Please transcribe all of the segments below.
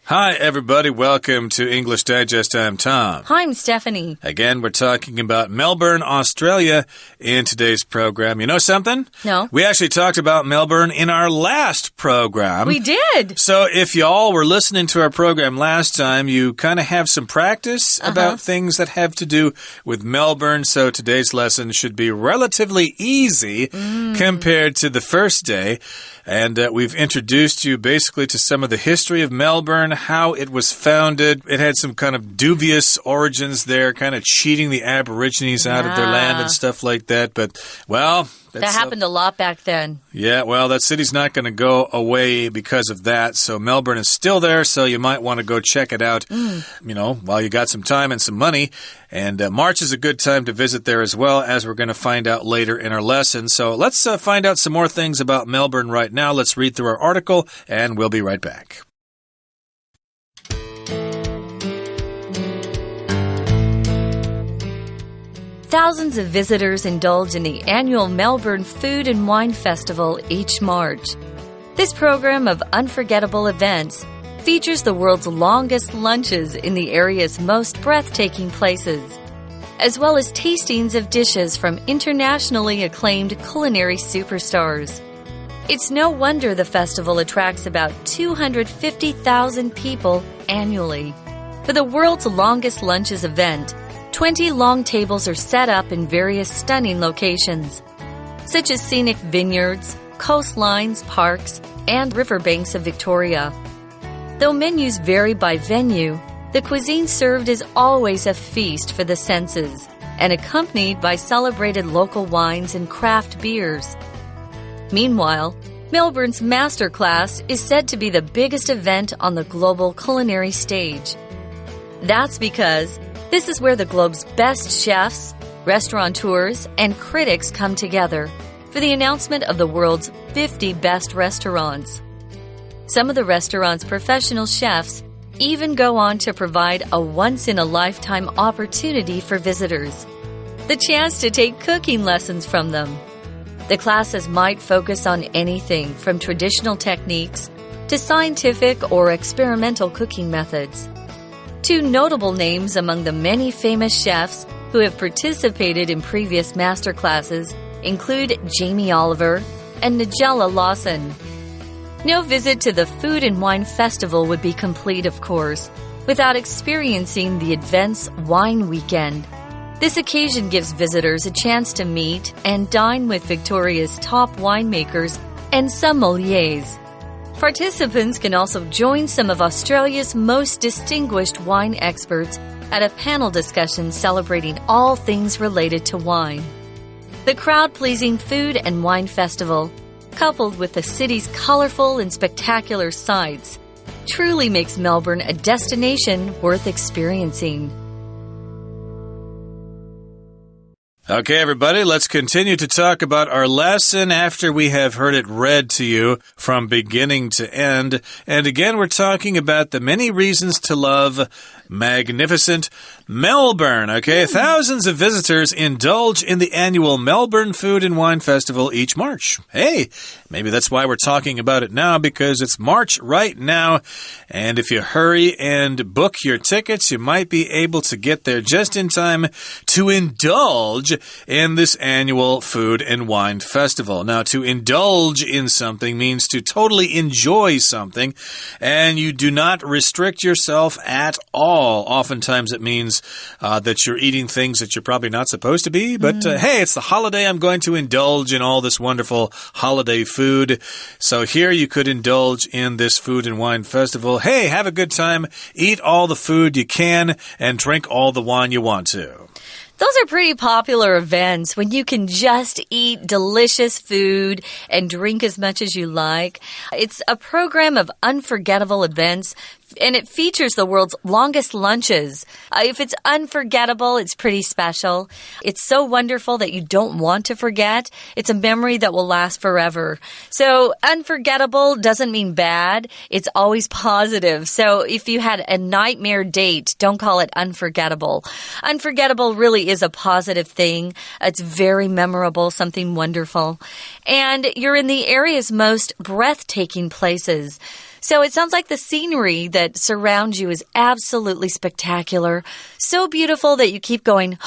Hi, everybody. Welcome to English Digest. I'm Tom. Hi, I'm Stephanie. Again, we're talking about Melbourne, Australia in today's program. You know something? No. We actually talked about Melbourne in our last program. We did. So if y'all were listening to our program last time, you kind of have some practice about things that have to do with Melbourne. So today's lesson should be relatively easy compared to the first day. And we've introduced you basically to some of the history of Melbourne, how it was founded. It had some kind of dubious origins there, kind of cheating the Aborigines out of their land and stuff like that. But, well... That happened a lot back then. Yeah, well, that city's not going to go away because of that. So Melbourne is still there, so you might want to go check it out, while you got some time and some money. And March is a good time to visit there as well, as we're going to find out later in our lesson. So let's find out some more things about Melbourne right now. Let's read through our article, and we'll be right back. Thousands of visitors indulge in the annual Melbourne Food and Wine Festival each March. This program of unforgettable events features the world's longest lunches in the area's most breathtaking places, as well as tastings of dishes from internationally acclaimed culinary superstars. It's no wonder the festival attracts about 250,000 people annually. For the world's longest lunches event, 20 long tables are set up in various stunning locations, such as scenic vineyards, coastlines, parks, and riverbanks of Victoria. Though menus vary by venue, the cuisine served is always a feast for the senses and accompanied by celebrated local wines and craft beers. Meanwhile, Melbourne's Masterclass is said to be the biggest event on the global culinary stage. That's because this is where the globe's best chefs, restaurateurs, and critics come together for the announcement of the world's 50 best restaurants. Some of the restaurant's professional chefs even go on to provide a once-in-a-lifetime opportunity for visitors, the chance to take cooking lessons from them. The classes might focus on anything from traditional techniques to scientific or experimental cooking methods. Two notable names among the many famous chefs who have participated in previous masterclasses include Jamie Oliver and Nigella Lawson. No visit to the Food and Wine Festival would be complete, of course, without experiencing the event's Wine Weekend. This occasion gives visitors a chance to meet and dine with Victoria's top winemakers and sommeliers. Participants can also join some of Australia's most distinguished wine experts at a panel discussion celebrating all things related to wine. The crowd-pleasing Food and Wine Festival, coupled with the city's colorful and spectacular sights, truly makes Melbourne a destination worth experiencing. Okay, everybody, let's continue to talk about our lesson after we have heard it read to you from beginning to end. And again, we're talking about the many reasons to love magnificent Melbourne. Okay, thousands of visitors indulge in the annual Melbourne Food and Wine Festival each March. Hey, maybe that's why we're talking about it now, because it's March right now. And if you hurry and book your tickets, you might be able to get there just in time to indulge in this annual Food and Wine Festival. Now, to indulge in something means to totally enjoy something, and you do not restrict yourself at all. Oftentimes it means that you're eating things that you're probably not supposed to be, but hey, it's the holiday. I'm going to indulge in all this wonderful holiday food. So here you could indulge in this Food and Wine Festival. Hey, have a good time. Eat all the food you can and drink all the wine you want to. Those are pretty popular events when you can just eat delicious food and drink as much as you like. It's a program of unforgettable events, and it features the world's longest lunches. If it's unforgettable, it's pretty special. It's so wonderful that you don't want to forget. It's a memory that will last forever. So unforgettable doesn't mean bad. It's always positive. So if you had a nightmare date, don't call it unforgettable. Unforgettable really really is a positive thing. It's very memorable, something wonderful. And you're in the area's most breathtaking places. So it sounds like the scenery that surrounds you is absolutely spectacular. So beautiful that you keep going,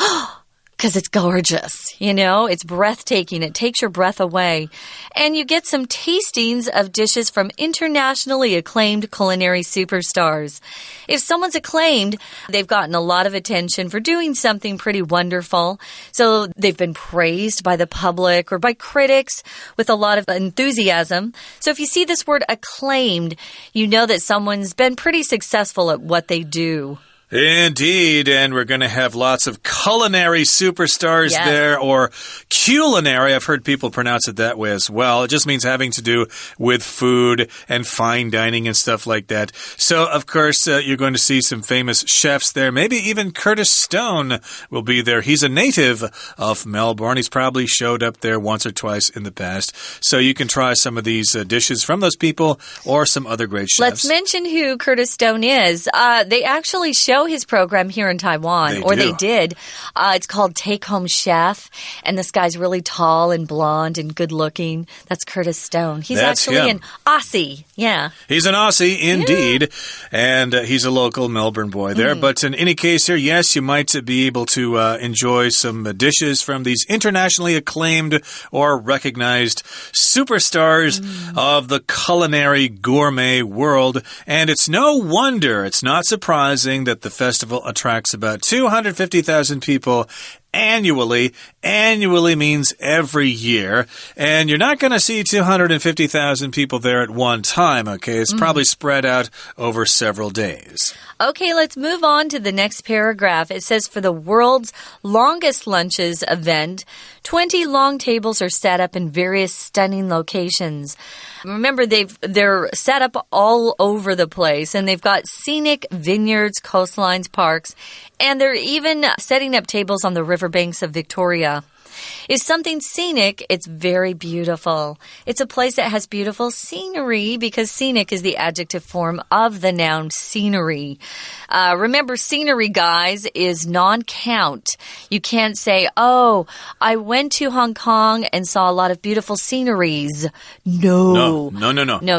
because it's gorgeous, you know, it's breathtaking. It takes your breath away. And you get some tastings of dishes from internationally acclaimed culinary superstars. If someone's acclaimed, they've gotten a lot of attention for doing something pretty wonderful. So they've been praised by the public or by critics with a lot of enthusiasm. So if you see this word acclaimed, you know that someone's been pretty successful at what they do. Indeed, and we're going to have lots of culinary superstars there, or culinary. I've heard people pronounce it that way as well. It just means having to do with food and fine dining and stuff like that. So, of course, you're going to see some famous chefs there. Maybe even Curtis Stone will be there. He's a native of Melbourne. He's probably showed up there once or twice in the past. So you can try some of these dishes from those people or some other great chefs. Let's mention who Curtis Stone is. They actually show his program here in Taiwan, they did. It's called Take Home Chef, and this guy's really tall and blonde and good looking. That's Curtis Stone. He's actually an Aussie. Yeah. He's an Aussie, indeed, and he's a local Melbourne boy there. But in any case here, yes, you might be able to enjoy some dishes from these internationally acclaimed or recognized superstars of the culinary gourmet world. And it's no wonder, it's not surprising that the festival attracts about 250,000 people annually. Annually means every year. And you're not going to see 250,000 people there at one time, okay? It's probably spread out over several days. Okay, let's move on to the next paragraph. It says, for the world's longest lunches event, 20 long tables are set up in various stunning locations. Remember, they're set up all over the place, and they've got scenic vineyards, coastlines, parks, and they're even setting up tables on the riverbanks of Victoria. Is something scenic, it's very beautiful. It's a place that has beautiful scenery because scenic is the adjective form of the noun scenery. Remember, scenery, guys, is non-count. You can't say, oh, I went to Hong Kong and saw a lot of beautiful sceneries. No,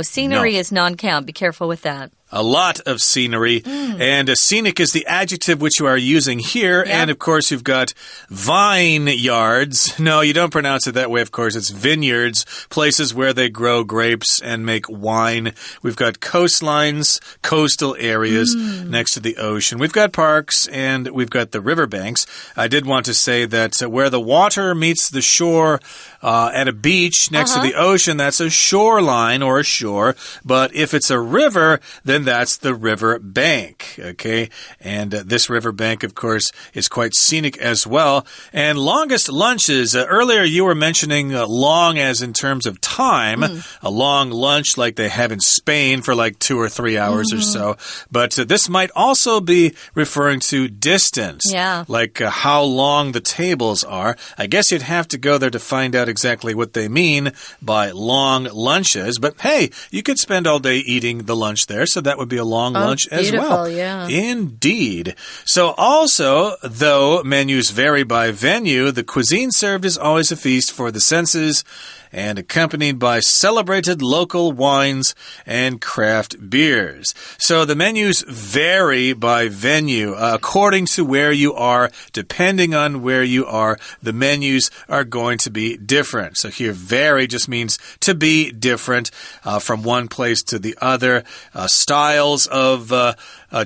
scenery is non-count. Be careful with that. A lot of scenery. And scenic is the adjective which you are using here. Yep. And, of course, you've got vineyards. No, you don't pronounce it that way, of course. It's vineyards, places where they grow grapes and make wine. We've got coastlines, coastal areas next to the ocean. We've got parks, and we've got the riverbanks. I did want to say that where the water meets the shore at a beach next to the ocean, that's a shoreline or a shore. But if it's a river, then that's the river bank, okay? And this river bank, of course, is quite scenic as well. And longest lunches, earlier you were mentioning long as in terms of time, a long lunch like they have in Spain for like 2 or 3 hours or so. But this might also be referring to distance, like how long the tables are. I guess you'd have to go there to find out exactly what they mean by long lunches. But hey, you could spend all day eating the lunch there, so that would be a long lunch as well. Yeah. Indeed. So also, though menus vary by venue, the cuisine served is always a feast for the senses and accompanied by celebrated local wines and craft beers. So the menus vary by venue. According to where you are, depending on where you are, the menus are going to be different. So here, vary just means to be different from one place to the other. Styles of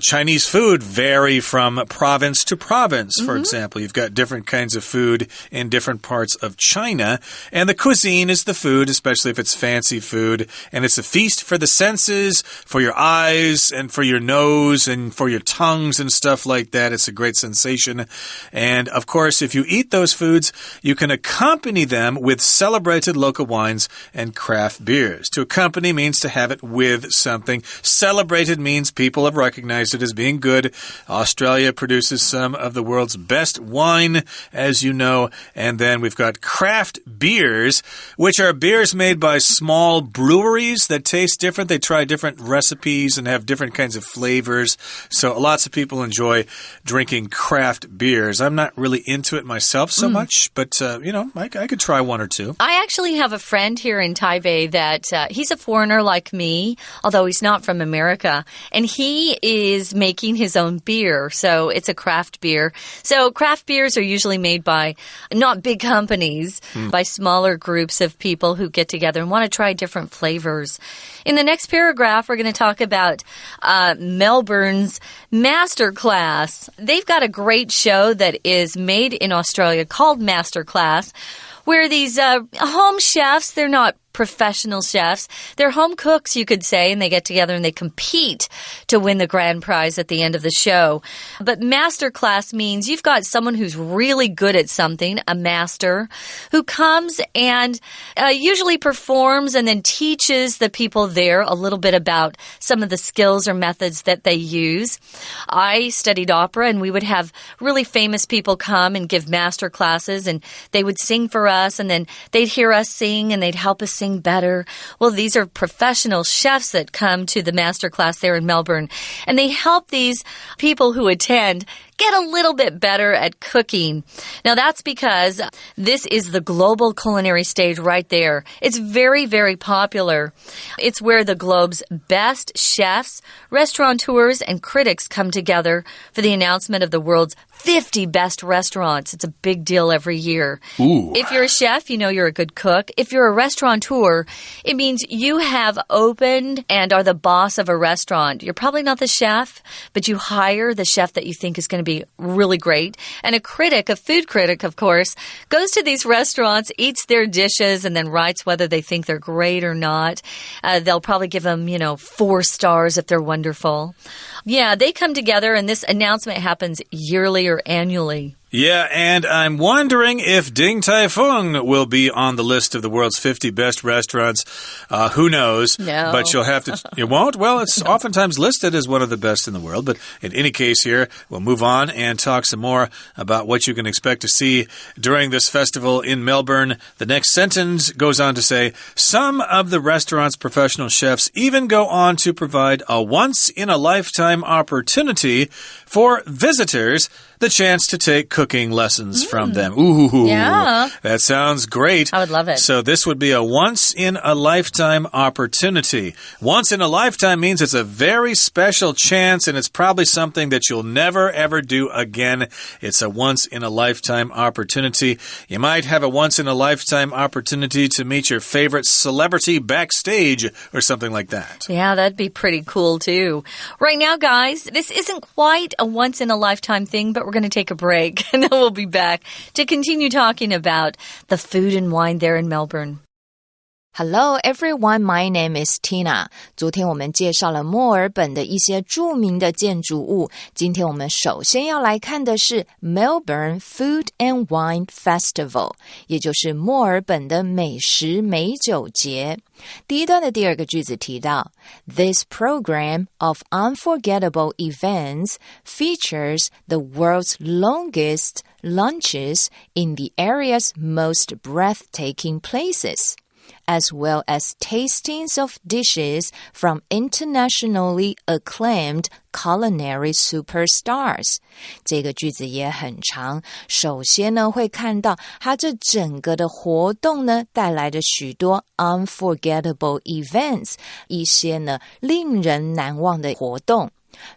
Chinese food vary from province to province, for example. You've got different kinds of food in different parts of China. And the cuisine is the food, especially if it's fancy food. And it's a feast for the senses, for your eyes, and for your nose, and for your tongues and stuff like that. It's a great sensation. And, of course, if you eat those foods, you can accompany them with celebrated local wines and craft beers. To accompany means to have it with something. Celebrated means people have recognized recognize it as being good. Australia produces some of the world's best wine, as you know. And then we've got craft beers, which are beers made by small breweries that taste different. They try different recipes and have different kinds of flavors. So lots of people enjoy drinking craft beers. I'm not really into it myself so much, but, I could try one or two. I actually have a friend here in Taipei that he's a foreigner like me, although he's not from America, and he is making his own beer. So it's a craft beer. So craft beers are usually made by not big companies, by smaller groups of people who get together and want to try different flavors. In the next paragraph, we're going to talk about Mel Burns Masterclass. They've got a great show that is made in Australia called Masterclass, where these home chefs, they're not professional chefs. They're home cooks, you could say, and they get together and they compete to win the grand prize at the end of the show. But masterclass means you've got someone who's really good at something, a master, who comes and usually performs and then teaches the people there a little bit about some of the skills or methods that they use. I studied opera, and we would have really famous people come and give master classes, and they would sing for us, and then they'd hear us sing, and they'd help us sing better. Well, these are professional chefs that come to the master class there in Melbourne, and they help these people who attend get a little bit better at cooking. Now, that's because this is the global culinary stage right there. It's very, very popular. It's where the globe's best chefs, restaurateurs, and critics come together for the announcement of the world's 50 best restaurants. It's a big deal every year. Ooh. If you're a chef, you know you're a good cook. If you're a restaurateur, it means you have opened and are the boss of a restaurant. You're probably not the chef, but you hire the chef that you think is going to be really great. And a critic, a food critic, of course, goes to these restaurants, eats their dishes, and then writes whether they think they're great or not. They'll probably give them, 4 stars if they're wonderful. Yeah, they come together, and this announcement happens yearly or annually. Yeah, and I'm wondering if Din Tai Fung will be on the list of the world's 50 best restaurants. Who knows? No. But you'll have to... It won't? Well, it's oftentimes listed as one of the best in the world. But in any case here, we'll move on and talk some more about what you can expect to see during this festival in Melbourne. The next sentence goes on to say, some of the restaurant's professional chefs even go on to provide a once-in-a-lifetime opportunity for visitors the chance to take cooking lessons from them. Ooh, yeah. That sounds great. I would love it. So this would be a once-in-a-lifetime opportunity. Once-in-a-lifetime means it's a very special chance, and it's probably something that you'll never, ever do again. It's a once-in-a-lifetime opportunity. You might have a once-in-a-lifetime opportunity to meet your favorite celebrity backstage or something like that. Yeah, that'd be pretty cool, too. Right now, guys, this isn't quite a once-in-a-lifetime thing, but we're going to take a break, and then we'll be back to continue talking about the food and wine there in Melbourne. Hello everyone, my name is Tina. 昨天我们介绍了墨尔本的一些著名的建筑物，今天我们首先要来看的是 Melbourne Food and Wine Festival， 也就是墨尔本的美食美酒节。第一段的第二个句子提到 This program of unforgettable events features the world's longest lunches in the area's most breathtaking places.As well as tastings of dishes from internationally acclaimed culinary superstars. 这个句子也很长，首先呢会看到它这整个的活动呢带来的许多 unforgettable events， 一些呢令人难忘的活动。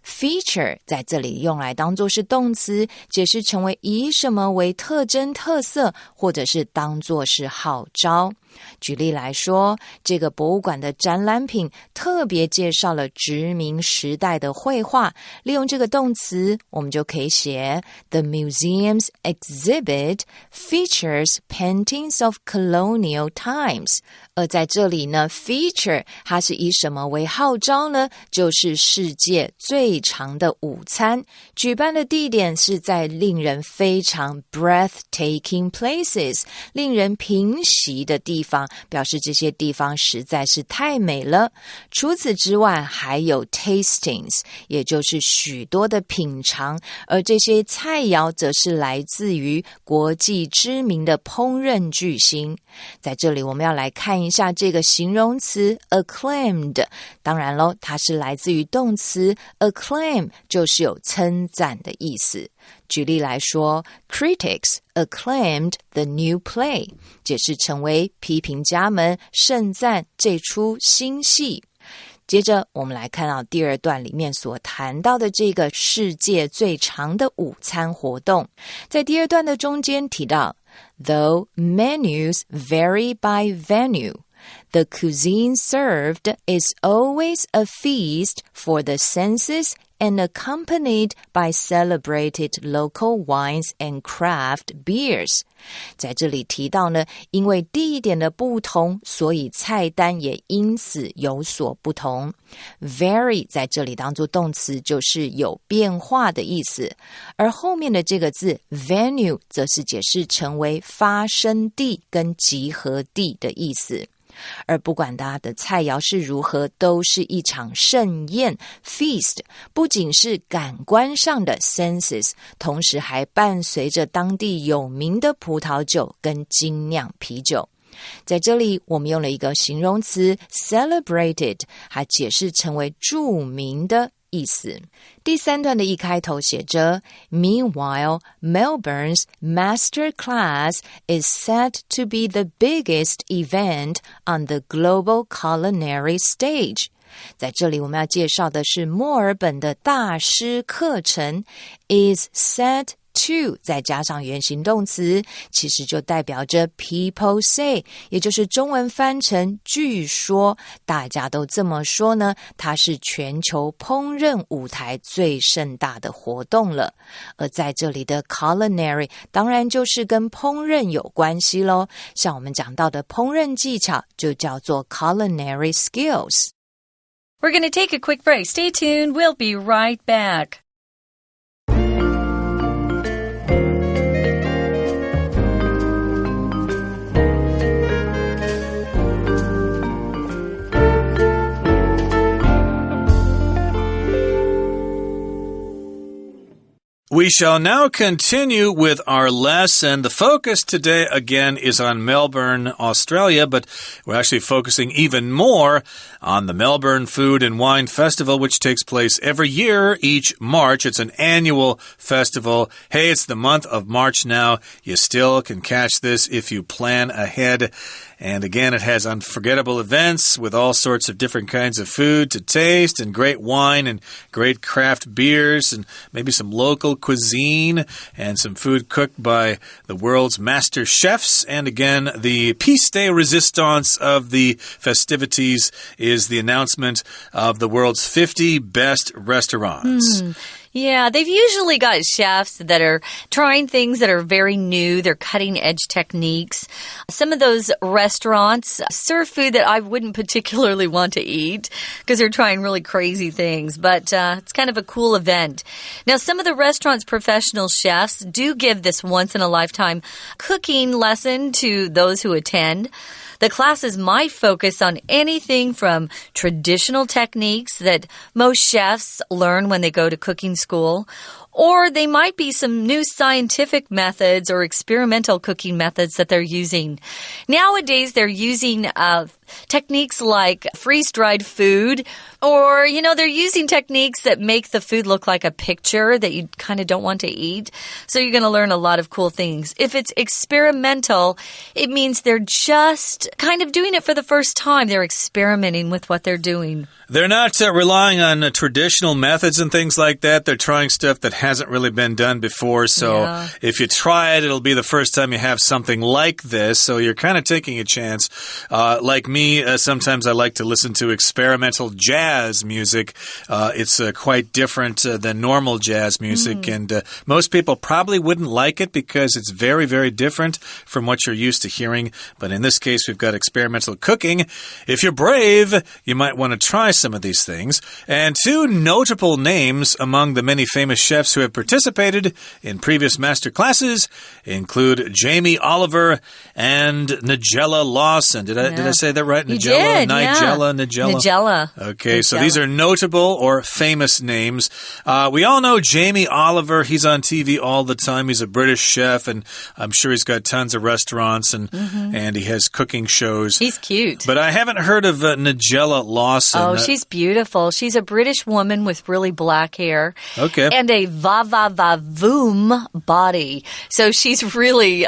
Feature 在这里用来当作是动词，解释成为以什么为特征特色，或者是当作是号召。举例来说，这个博物馆的展览品特别介绍了殖民时代的绘画，利用这个动词，我们就可以写 The museum's exhibit features paintings of colonial times。而在这里呢 feature 它是以什么为号召呢？就是世界最长的午餐，举办的地点是在令人非常 breathtaking places 令人屏息的地方，表示这些地方实在是太美了。除此之外，还有 tastings， 也就是许多的品尝，而这些菜肴则是来自于国际知名的烹饪巨星。在这里我们要来看一下这个形容词 acclaimed， 当然咯，它是来自于动词 acclaim， 就是有称赞的意思。举例来说 Critics acclaimed the new play， 解释成为批评家们盛赞这出新戏。接着我们来看到第二段里面所谈到的这个世界最长的午餐活动。在第二段的中间提到 Though menus vary by venue, the cuisine served is always a feast for the senses and accompanied by celebrated local wines and craft beers. 在这里提到呢，因为地点的不同，所以菜单也因此有所不同。Vary 在这里当作动词，就是有变化的意思，而后面的这个字 venue 则是解释成为发生地跟集合地的意思。而不管它的菜肴是如何，都是一场盛宴 feast， 不仅是感官上的 senses， 同时还伴随着当地有名的葡萄酒跟精酿啤酒。在这里我们用了一个形容词 celebrated， 还解释成为著名的意思。第三段的一开头写着 Meanwhile, Mel Burns Masterclass is set to be the biggest event on the global culinary stage. 在这里我们要介绍的是墨尔本的大师课程 is set to 再加上原形动词，其实就代表着 people say， 也就是中文翻成据说，大家都这么说呢，它是全球烹饪舞台最盛大的活动了。而在这里的 culinary 当然就是跟烹饪有关系咯，像我们讲到的烹饪技巧就叫做 culinary skills。 We're going to take a quick break. Stay tuned. We'll be right back. We shall now continue with our lesson. The focus today, again, is on Melbourne, Australia, but we're actually focusing even more on the Melbourne Food and Wine Festival, which takes place every year, each March. It's an annual festival. Hey, it's the month of March now. You still can catch this if you plan ahead. And again, it has unforgettable events with all sorts of different kinds of food to taste and great wine and great craft beers and maybe some local cuisine and some food cooked by the world's master chefs. And again, the pièce de résistance of the festivities is the announcement of the world's 50 best restaurants. Yeah, they've usually got chefs that are trying things that are very new. They're cutting-edge techniques. Some of those restaurants serve food that I wouldn't particularly want to eat because they're trying really crazy things, but it's kind of a cool event. Now, some of the restaurant's professional chefs do give this once-in-a-lifetime cooking lesson to those who attend. The classes might focus on anything from traditional techniques that most chefs learn when they go to cooking school, or they might be some new scientific methods or experimental cooking methods that they're using. Nowadays, they're using techniques like freeze-dried food, or, they're using techniques that make the food look like a picture that you kind of don't want to eat. So you're going to learn a lot of cool things. If it's experimental, it means they're just kind of doing it for the first time. They're experimenting with what they're doing. They're not relying on traditional methods and things like that. They're trying stuff that hasn't really been done before. So if you try it, it'll be the first time you have something like this. So you're kind of taking a chance. Like me, sometimes I like to listen to experimental jazz music. It's quite different than normal jazz music. And most people probably wouldn't like it because it's very, very different from what you're used to hearing. But in this case, we've got experimental cooking. If you're brave, you might want to try some of these things. And two notable names among the many famous chefs who have participated in previous master classes include Jamie Oliver and Nigella Lawson. Did I say that right? You did, Nigella. Okay, so these are notable or famous names. We all know Jamie Oliver. He's on TV all the time. He's a British chef, and I'm sure he's got tons of restaurants, and he has cooking shows. He's cute. But I haven't heard of Nigella Lawson. Oh, she's beautiful. She's a British woman with really black hair. Okay. And a va-va-va-voom body. So she's really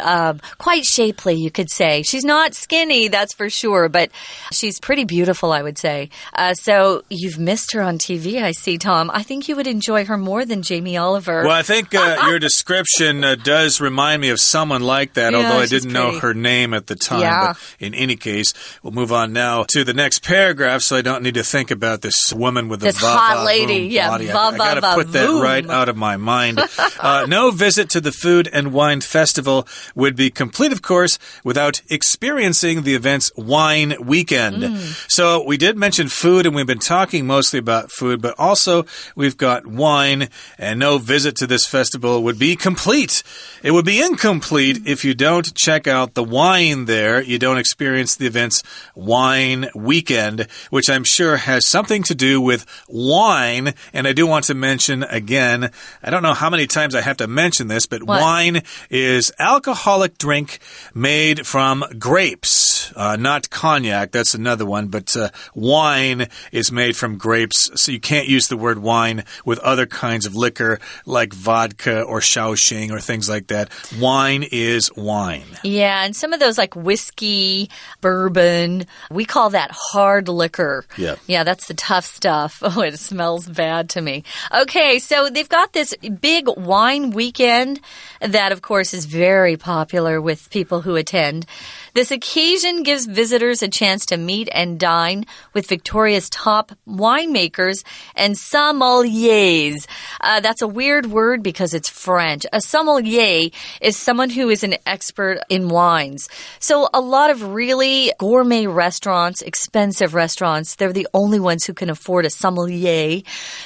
quite shapely, you could say. She's not skinny, that's for sure, but she's pretty beautiful, I would say. So you've missed her on TV, I see, Tom. I think you would enjoy her more than Jamie Oliver. Well, I think your description does remind me of someone like that, although I didn't know her name at the time. Yeah. But in any case, we'll move on now to the next paragraph, so I don't need to think about this woman with this the hot lady. body. I got to put that right out of my mind. No visit to the Food and Wine Festival would be complete, of course, without experiencing the event's wine weekend. So we did mention food, and we've been talking mostly about food, but also we've got wine, and no visit to this festival would be complete. It would be incomplete if you don't check out the wine there. You don't experience the event's wine weekend, which I'm sure has something to do with wine. And I do want to mention again, I don't know how many times I have to mention this, but wine is alcoholic drink made from grapes, not cognac. That's another one, but wine is made from grapes. So you can't use the word wine with other kinds of liquor like vodka or Shaoxing or things like that. Wine is wine. Yeah, and some of those like whiskey, bourbon, we call that hard liquor. Yeah, that's the tough stuff. Oh, it smells bad to me. Okay, so they've got this big wine weekend that, of course, is very popular with people who attend. This occasion gives visitors a chance to meet and dine with Victoria's top winemakers and sommeliers. That's a weird word because it's French. A sommelier is someone who is an expert in wines. So a lot of really gourmet restaurants, expensive restaurants, they're the only ones who can afford a sommelier.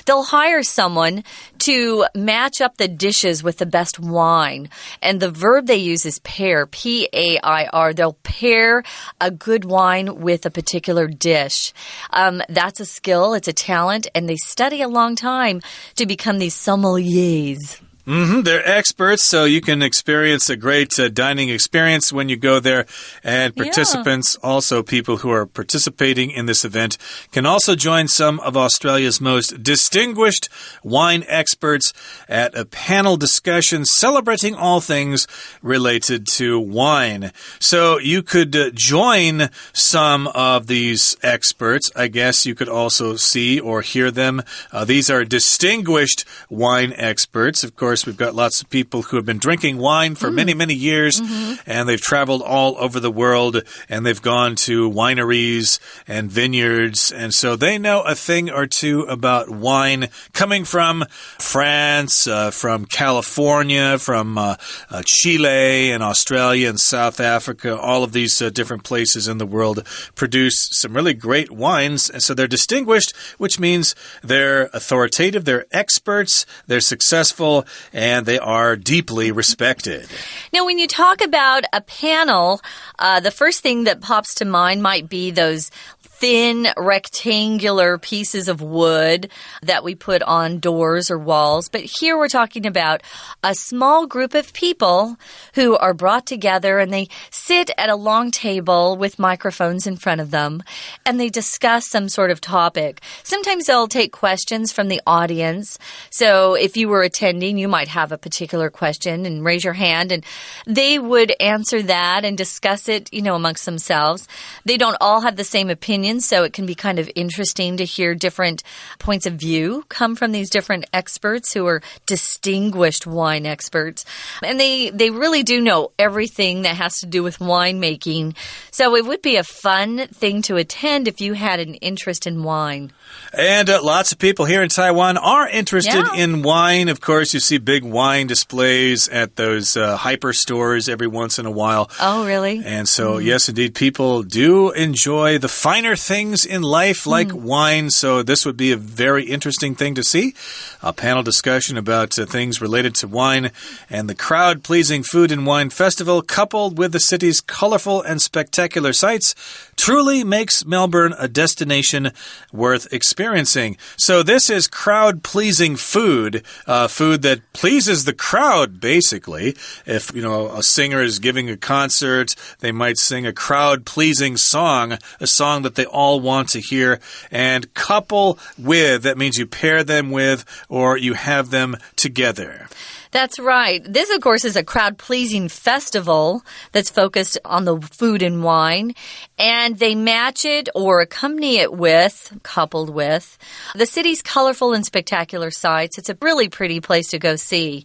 They'll hire someone to match up the dishes with the best wine. And the verb they use is pair, P-A-I-R. They'll pair a good wine with a particular dish. That's a skill, it's a talent, and they study a long time to become these sommeliers. They're experts, so you can experience a great dining experience when you go there. And participants, also people who are participating in this event, can also join some of Australia's most distinguished wine experts at a panel discussion celebrating all things related to wine. So you could join some of these experts. I guess you could also see or hear them. These are distinguished wine experts. Of course, we've got lots of people who have been drinking wine for many, many years, and they've traveled all over the world, and they've gone to wineries and vineyards, and so they know a thing or two about wine coming from France, from California, from Chile and Australia and South Africa. All of these different places in the world produce some really great wines, and so they're distinguished, which means they're authoritative, they're experts, they're successful, and they are deeply respected. Now, when you talk about a panel, the first thing that pops to mind might be those thin rectangular pieces of wood that we put on doors or walls. But here we're talking about a small group of people who are brought together and they sit at a long table with microphones in front of them and they discuss some sort of topic. Sometimes they'll take questions from the audience. So if you were attending, you might have a particular question and raise your hand and they would answer that and discuss it, amongst themselves. They don't all have the same opinion. So it can be kind of interesting to hear different points of view come from these different experts who are distinguished wine experts. And they really do know everything that has to do with winemaking. So it would be a fun thing to attend if you had an interest in wine. And lots of people here in Taiwan are interested in wine. Of course, you see big wine displays at those hyper stores every once in a while. Oh, really? And so, yes, indeed, people do enjoy the finer things in life like wine, so this would be a very interesting thing to see. A panel discussion about things related to wine and the crowd-pleasing food and wine festival, coupled with the city's colorful and spectacular sights, truly makes Melbourne a destination worth experiencing. So this is crowd-pleasing food, food that pleases the crowd, basically. If, a singer is giving a concert, they might sing a crowd-pleasing song, a song that they all want to hear. And couple with, that means you pair them with or you have them together. That's right. This, of course, is a crowd-pleasing festival that's focused on the food and wine. And they match it or accompany it with, coupled with, the city's colorful and spectacular sights. It's a really pretty place to go see.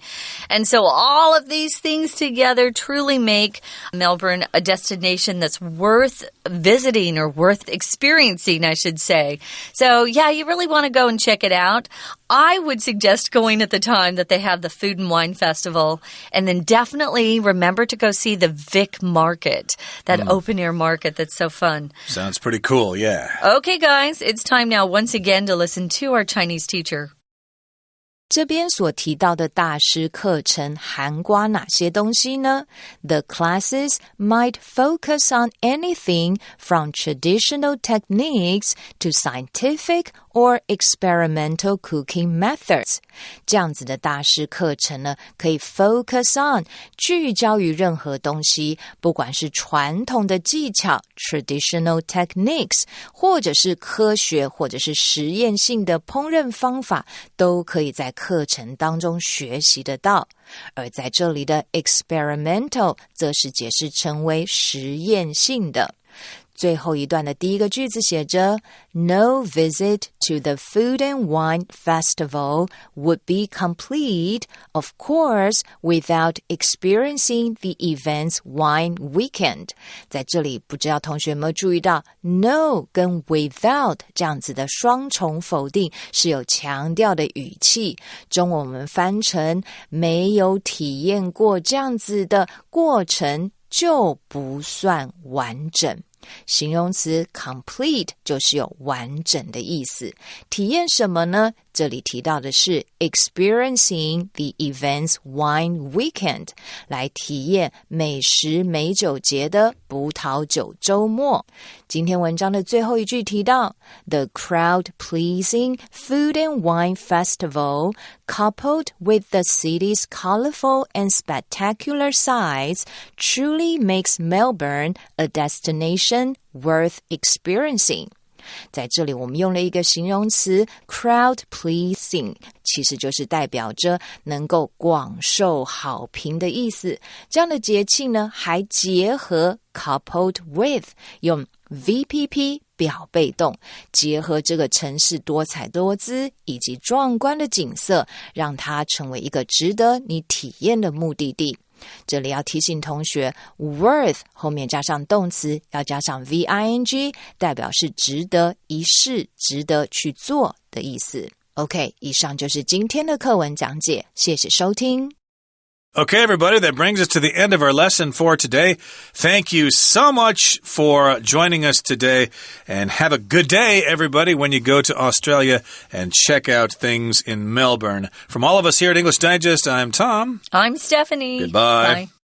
And so all of these things together truly make Melbourne a destination that's worth visiting or worth experiencing, I should say. So, yeah, you really want to go and check it out. I would suggest going at the time that they have the Food and Wine Festival, and then definitely remember to go see the Vic Market, that open-air market that's so fun. Sounds pretty cool, yeah. Okay, guys, it's time now once again to listen to our Chinese teacher. 这边所提到的大师课程涵盖哪些东西呢？ The classes might focus on anything from traditional techniques to scientific or experimental cooking methods. 这样子的大师课程呢，可以 focus on 聚焦于任何东西，不管是传统的技巧 traditional techniques， 或者是科学或者是实验性的烹饪方法，都可以在课程当中学习得到。而在这里的 experimental 则是解释成为实验性的。最后一段的第一个句子写着 No visit to the Food and Wine Festival would be complete, of course, without experiencing the event's wine weekend. 在这里不知道同学有没有注意到 no 跟 without 这样子的双重否定是有强调的语气，中文我们翻成没有体验过这样子的过程就不算完整。形容词 complete 就是有完整的意思。体验什么呢？这里提到的是 experiencing the event's wine weekend， 来体验美食美酒节的葡萄酒周末。今天文章的最后一句提到 The crowd-pleasing food and wine festival coupled with the city's colorful and spectacular sights truly makes Melbourne a destination worth experiencing. 在这里我们用了一个形容词 crowd-pleasing， 其实就是代表着能够广受好评的意思。这样的节庆呢，还结合 coupled with， 用 VPP 表被动，结合这个城市多彩多姿以及壮观的景色，让它成为一个值得你体验的目的地。这里要提醒同学 worth 后面加上动词要加上 VING， 代表是值得一试，值得去做的意思。 OK， 以上就是今天的课文讲解，谢谢收听。Okay, everybody, that brings us to the end of our lesson for today. Thank you so much for joining us today, and have a good day, everybody, when you go to Australia and check out things in Melbourne. From all of us here at English Digest, I'm Tom. I'm Stephanie. Goodbye. Bye.